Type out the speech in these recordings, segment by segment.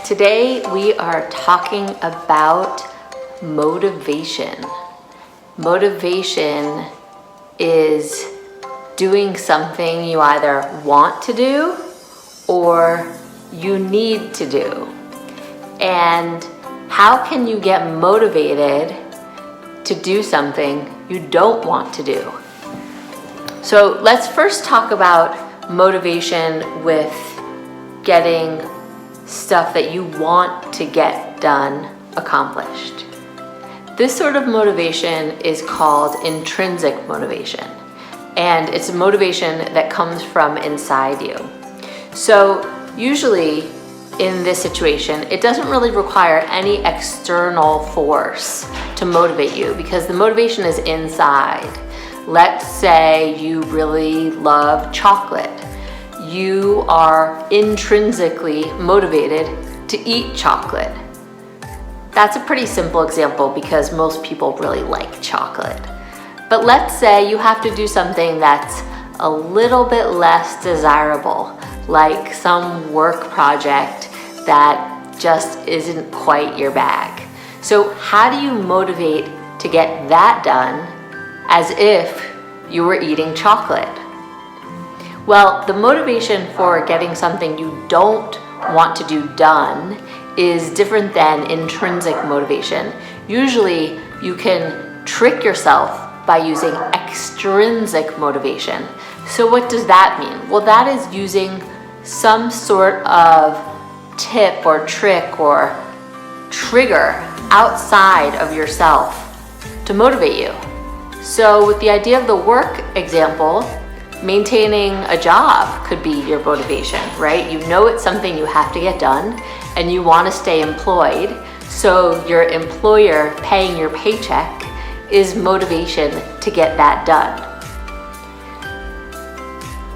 Today we are talking about motivation. Motivation is doing something you either want to do or you need to do. And how can you get motivated to do something you don't want to do? So let's first talk about motivation with getting stuff that you want to get done accomplished. This sort of motivation is called intrinsic motivation, and it's a motivation that comes from inside you. So usually in this situation, it doesn't really require any external force to motivate you because the motivation is inside. Let's say you really love chocolate. You are intrinsically motivated to eat chocolate. That's a pretty simple example because most people really like chocolate. But let's say you have to do something that's a little bit less desirable, like some work project that just isn't quite your bag. So how do you motivate to get that done as if you were eating chocolate? Well, the motivation for getting something you don't want to do done is different than intrinsic motivation. Usually you can trick yourself by using extrinsic motivation. So what does that mean? Well, that is using some sort of tip or trick or trigger outside of yourself to motivate you. So with the idea of the work example, maintaining a job could be your motivation, right? You know it's something you have to get done and you want to stay employed, so your employer paying your paycheck is motivation to get that done.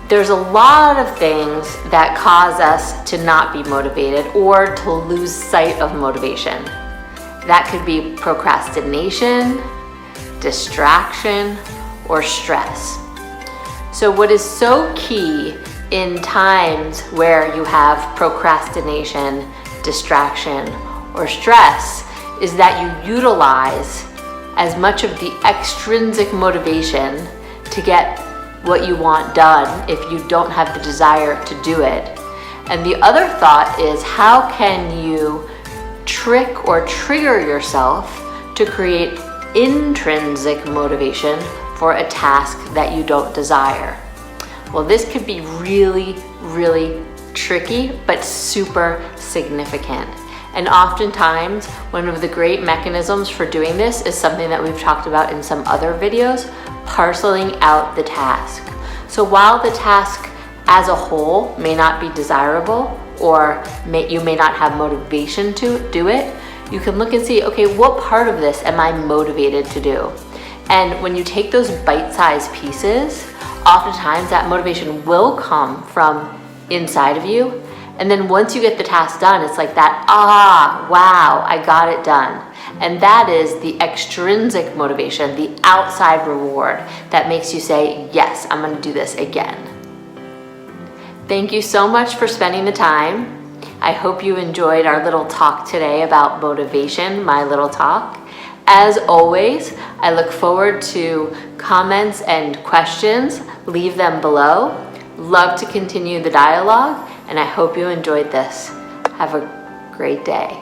There's a lot of things that cause us to not be motivated or to lose sight of motivation. That could be procrastination, distraction, or stress. So what is so key in times where you have procrastination, distraction, or stress is that you utilize as much of the extrinsic motivation to get what you want done if you don't have the desire to do it. And the other thought is, how can you trick or trigger yourself to create intrinsic motivation for a task that you don't desire? Well, this could be really, really tricky, but super significant. And oftentimes, one of the great mechanisms for doing this is something that we've talked about in some other videos, parceling out the task. So while the task as a whole may not be desirable, or you may not have motivation to do it, you can look and see, okay, what part of this am I motivated to do? And when you take those bite-sized pieces, oftentimes that motivation will come from inside of you. And then once you get the task done, it's like that, wow, I got it done. And that is the extrinsic motivation, the outside reward that makes you say, yes, I'm gonna do this again. Thank you so much for spending the time. I hope you enjoyed our little talk today about motivation, my little talk. As always, I look forward to comments and questions. Leave them below. Love to continue the dialogue, and I hope you enjoyed this. Have a great day.